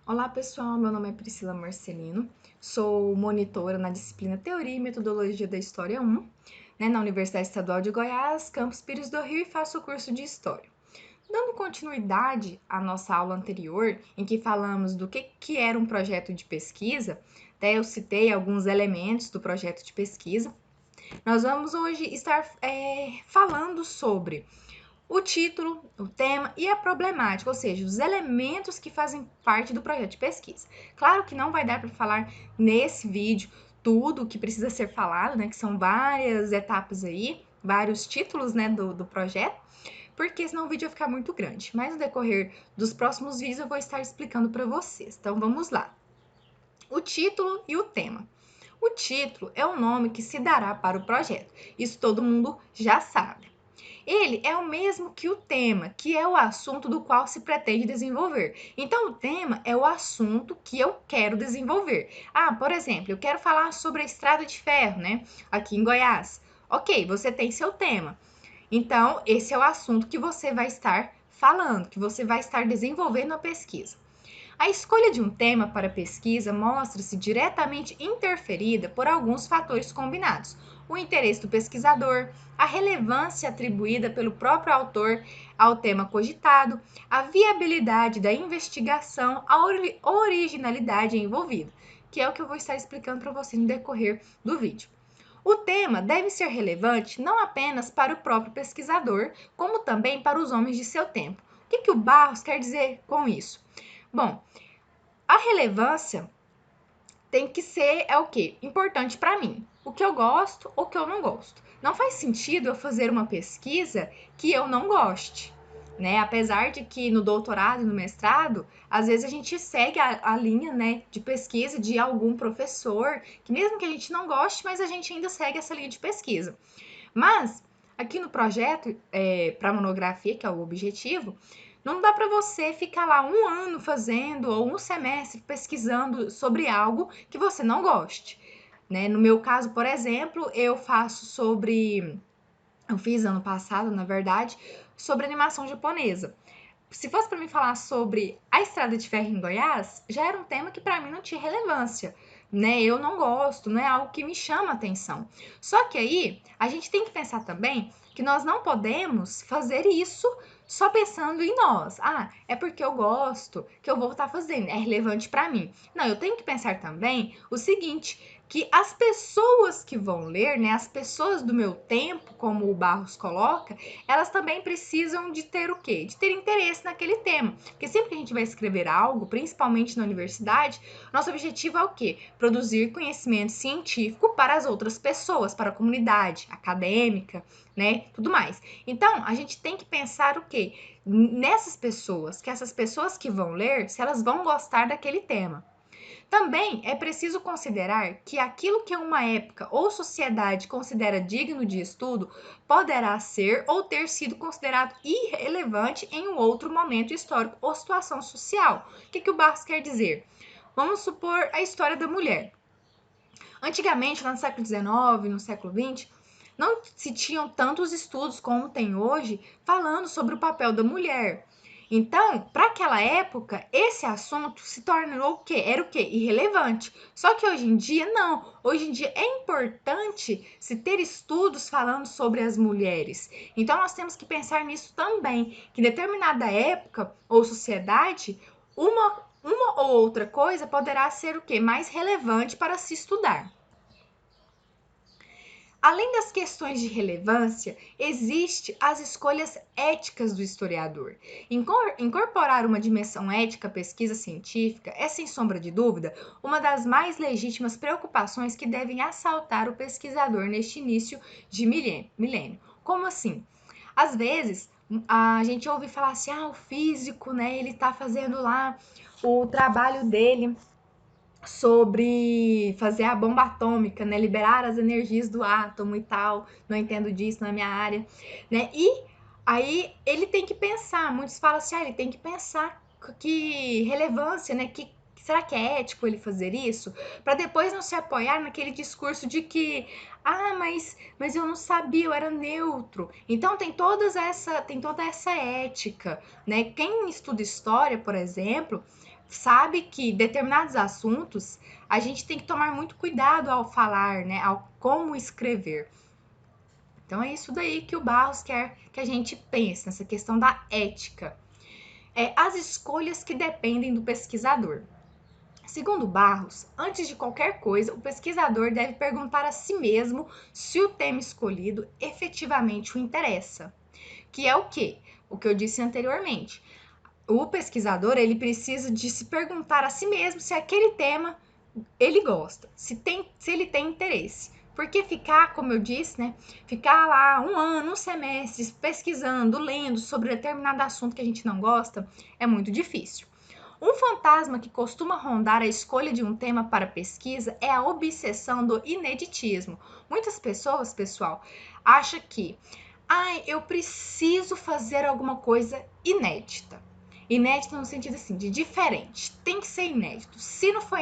Olá pessoal, meu nome é Priscila Marcelino, sou monitora na disciplina Teoria e Metodologia da História 1, na Universidade Estadual de Goiás, Campus Pires do Rio, e faço o curso de História. Dando continuidade à nossa aula anterior, em que falamos do que era um projeto de pesquisa, até eu citei alguns elementos do projeto de pesquisa, nós vamos hoje estar falando sobre o título, o tema e a problemática, ou seja, os elementos que fazem parte do projeto de pesquisa. Claro que não vai dar para falar nesse vídeo tudo o que precisa ser falado, né, que são várias etapas aí, vários títulos, né, do projeto, porque senão o vídeo vai ficar muito grande. Mas no decorrer dos próximos vídeos eu vou estar explicando para vocês. Então vamos lá. O título e o tema. O título é o nome que se dará para o projeto. Isso todo mundo já sabe. Ele é o mesmo que o tema, que é o assunto do qual se pretende desenvolver. Então, o tema é o assunto que eu quero desenvolver. Por exemplo, eu quero falar sobre a estrada de ferro, né? Aqui em Goiás. Ok, você tem seu tema. Então, esse é o assunto que você vai estar falando, que você vai estar desenvolvendo a pesquisa. A escolha de um tema para pesquisa mostra-se diretamente interferida por alguns fatores combinados: o interesse do pesquisador, a relevância atribuída pelo próprio autor ao tema cogitado, a viabilidade da investigação, a originalidade envolvida, que é o que eu vou estar explicando para você no decorrer do vídeo. O tema deve ser relevante não apenas para o próprio pesquisador, como também para os homens de seu tempo. O que o Barros quer dizer com isso? Bom, a relevância tem que ser o quê? Importante para mim. O que eu gosto ou o que eu não gosto. Não faz sentido eu fazer uma pesquisa que eu não goste, né? Apesar de que no doutorado e no mestrado, às vezes a gente segue a linha, né, de pesquisa de algum professor, que mesmo que a gente não goste, mas a gente ainda segue essa linha de pesquisa. Mas aqui no projeto, para monografia, que é o objetivo, não dá para você ficar lá um ano fazendo ou um semestre pesquisando sobre algo que você não goste, né? No meu caso, por exemplo, eu fiz ano passado, na verdade, sobre animação japonesa. Se fosse para mim falar sobre a estrada de ferro em Goiás, já era um tema que para mim não tinha relevância, né? Eu não gosto, não é algo que me chama atenção. Só que aí a gente tem que pensar também que nós não podemos fazer isso só pensando em nós. É porque eu gosto que eu vou estar fazendo, é relevante para mim. Não, eu tenho que pensar também o seguinte, que as pessoas que vão ler, né, as pessoas do meu tempo, como o Barros coloca, elas também precisam de ter o quê? De ter interesse naquele tema. Porque sempre que a gente vai escrever algo, principalmente na universidade, nosso objetivo é o quê? Produzir conhecimento científico para as outras pessoas, para a comunidade acadêmica, né? Tudo mais. Então, a gente tem que pensar o quê? Nessas pessoas, que essas pessoas que vão ler, se elas vão gostar daquele tema. Também é preciso considerar que aquilo que uma época ou sociedade considera digno de estudo poderá ser ou ter sido considerado irrelevante em um outro momento histórico ou situação social. O que o Barros quer dizer? Vamos supor a história da mulher. Antigamente, lá no século XIX, no século XX, não se tinham tantos estudos como tem hoje falando sobre o papel da mulher. Então, para aquela época, esse assunto se tornou o quê? Era o quê? Irrelevante. Só que hoje em dia, não. Hoje em dia é importante se ter estudos falando sobre as mulheres. Então, nós temos que pensar nisso também, que em determinada época ou sociedade, uma ou outra coisa poderá ser o quê? Mais relevante para se estudar. Além das questões de relevância, existe as escolhas éticas do historiador. Incorporar uma dimensão ética à pesquisa científica é, sem sombra de dúvida, uma das mais legítimas preocupações que devem assaltar o pesquisador neste início de milênio. Como assim? Às vezes, a gente ouve falar assim, o físico, né, ele está fazendo lá o trabalho dele sobre fazer a bomba atômica, né? Liberar as energias do átomo e tal. Não entendo disso na minha área, né? E aí ele tem que pensar. Muitos falam assim, ele tem que pensar que relevância, né? Que será que é ético ele fazer isso? Para depois não se apoiar naquele discurso de que mas eu não sabia, eu era neutro. Então tem toda essa ética, né? Quem estuda história, por exemplo, sabe que determinados assuntos a gente tem que tomar muito cuidado ao falar, né? Ao como escrever. Então é isso daí que o Barros quer que a gente pense, nessa questão da ética. As escolhas que dependem do pesquisador. Segundo Barros, antes de qualquer coisa, o pesquisador deve perguntar a si mesmo se o tema escolhido efetivamente o interessa. Que é o quê? O que eu disse anteriormente. O pesquisador, ele precisa de se perguntar a si mesmo se aquele tema ele gosta, se ele tem interesse. Porque ficar, como eu disse, né, ficar lá um ano, um semestre pesquisando, lendo sobre determinado assunto que a gente não gosta, é muito difícil. Um fantasma que costuma rondar a escolha de um tema para pesquisa é a obsessão do ineditismo. Muitas pessoas, pessoal, acham que eu preciso fazer alguma coisa inédita. Inédito no sentido assim, de diferente. Tem que ser inédito. Se não for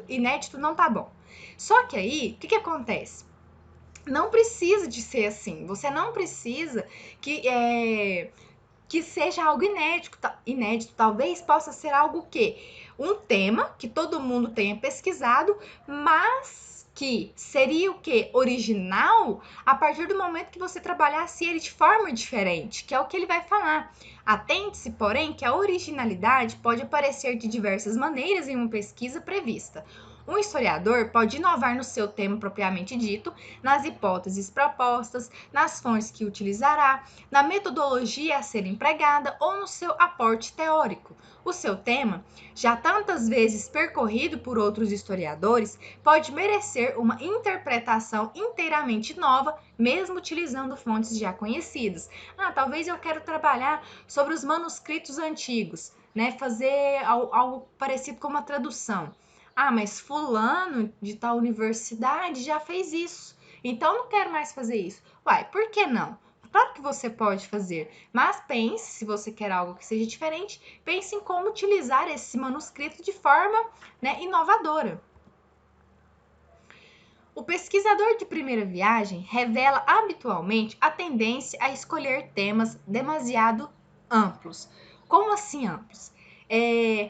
inédito não tá bom. Só que aí, o que acontece? Não precisa de ser assim. Você não precisa que seja algo inédito. Talvez possa ser algo um tema que todo mundo tenha pesquisado, mas que seria o que? Original a partir do momento que você trabalhasse ele de forma diferente, que é o que ele vai falar. Atente-se, porém, que a originalidade pode aparecer de diversas maneiras em uma pesquisa prevista. Um historiador pode inovar no seu tema propriamente dito, nas hipóteses propostas, nas fontes que utilizará, na metodologia a ser empregada ou no seu aporte teórico. O seu tema, já tantas vezes percorrido por outros historiadores, pode merecer uma interpretação inteiramente nova, mesmo utilizando fontes já conhecidas. Talvez eu quero trabalhar sobre os manuscritos antigos, né? Fazer algo parecido com uma tradução. Mas fulano de tal universidade já fez isso. Então não quero mais fazer isso. Por que não? Claro que você pode fazer, mas pense, se você quer algo que seja diferente, pense em como utilizar esse manuscrito de forma, né, inovadora. O pesquisador de primeira viagem revela habitualmente a tendência a escolher temas demasiado amplos. Como assim amplos?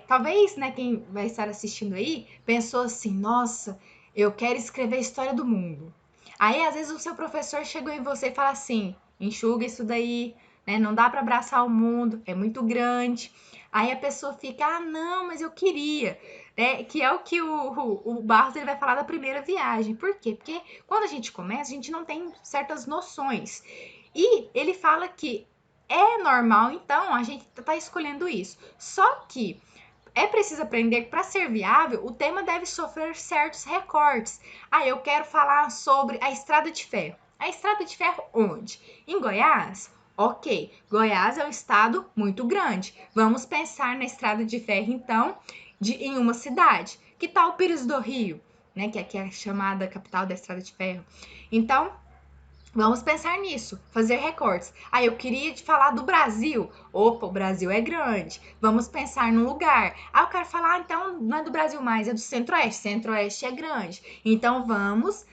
Talvez, né, quem vai estar assistindo aí pensou assim, nossa, eu quero escrever a história do mundo. Aí, às vezes, o seu professor chegou em você e fala assim, enxuga isso daí, né, não dá para abraçar o mundo, é muito grande. Aí a pessoa fica, não, mas eu queria, né? Que é o que o Barros ele vai falar da primeira viagem. Por quê? Porque quando a gente começa, a gente não tem certas noções. E ele fala que é normal, então, a gente tá escolhendo isso. Só que é preciso aprender que para ser viável, o tema deve sofrer certos recortes. Eu quero falar sobre a Estrada de Ferro. A Estrada de Ferro onde? Em Goiás? Ok, Goiás é um estado muito grande. Vamos pensar na Estrada de Ferro, então, em uma cidade. Que tal Pires do Rio, né? Que aqui é a chamada capital da Estrada de Ferro. Então, vamos pensar nisso, fazer recortes. Eu queria te falar do Brasil. Opa, o Brasil é grande. Vamos pensar no lugar. Eu quero falar, então, não é do Brasil mais, é do Centro-Oeste. Centro-Oeste é grande. Então, vamos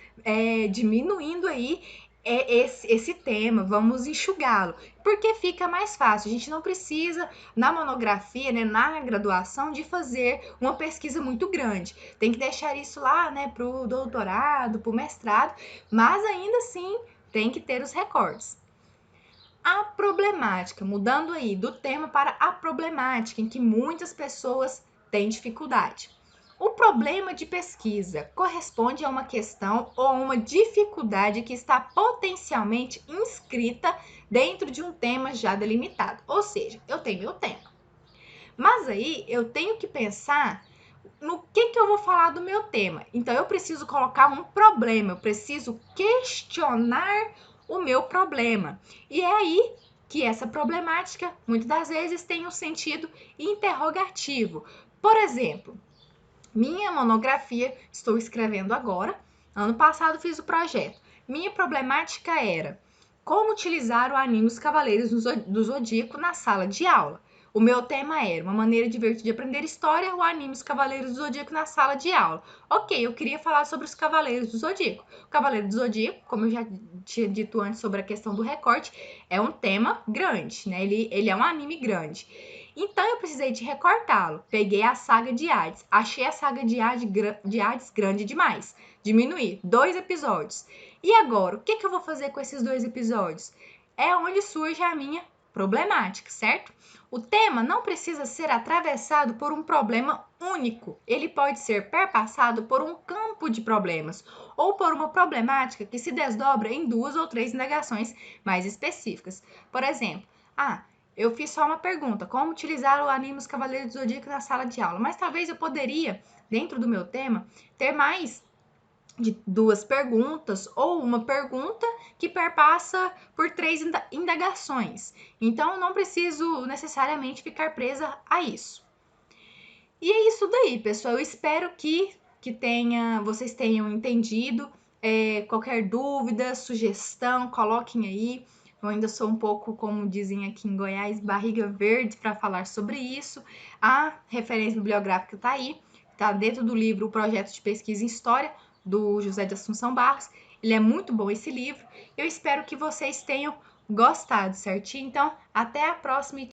diminuindo aí esse tema, vamos enxugá-lo. Porque fica mais fácil. A gente não precisa, na monografia, né, na graduação, de fazer uma pesquisa muito grande. Tem que deixar isso lá, né, para o doutorado, para o mestrado. Mas ainda assim, tem que ter os recortes. A problemática, mudando aí do tema para a problemática, em que muitas pessoas têm dificuldade. O problema de pesquisa corresponde a uma questão ou uma dificuldade que está potencialmente inscrita dentro de um tema já delimitado. Ou seja, eu tenho meu tema. Mas aí eu tenho que pensar no que eu vou falar do meu tema. Então, eu preciso colocar um problema, eu preciso questionar o meu problema. E é aí que essa problemática, muitas das vezes, tem um sentido interrogativo. Por exemplo, minha monografia, estou escrevendo agora, ano passado fiz o projeto. Minha problemática era como utilizar o anime Os Cavaleiros do Zodíaco na sala de aula. O meu tema era uma maneira divertida de aprender história, o anime Os Cavaleiros do Zodíaco na sala de aula. Ok, eu queria falar sobre os Cavaleiros do Zodíaco. O Cavaleiro do Zodíaco, como eu já tinha dito antes sobre a questão do recorte, é um tema grande, né? Ele é um anime grande. Então eu precisei de recortá-lo. Peguei a saga de Hades. Achei a saga de Hades grande demais. Diminuí 2 episódios. E agora, o que eu vou fazer com esses 2 episódios? É onde surge a minha problemática, certo? O tema não precisa ser atravessado por um problema único. Ele pode ser perpassado por um campo de problemas ou por uma problemática que se desdobra em 2 ou 3 indagações mais específicas. Por exemplo, eu fiz só uma pergunta, como utilizar o anime Os Cavaleiros do Zodíaco na sala de aula? Mas talvez eu poderia, dentro do meu tema, ter mais de 2 perguntas ou uma pergunta que perpassa por 3 indagações. Então, eu não preciso necessariamente ficar presa a isso. E é isso daí, pessoal. Eu espero que vocês tenham entendido. Qualquer dúvida, sugestão, coloquem aí. Eu ainda sou um pouco, como dizem aqui em Goiás, barriga verde para falar sobre isso. A referência bibliográfica está aí, está dentro do livro O Projeto de Pesquisa em História, do José de Assunção Barros. Ele é muito bom esse livro. Eu espero que vocês tenham gostado, certinho? Então, até a próxima.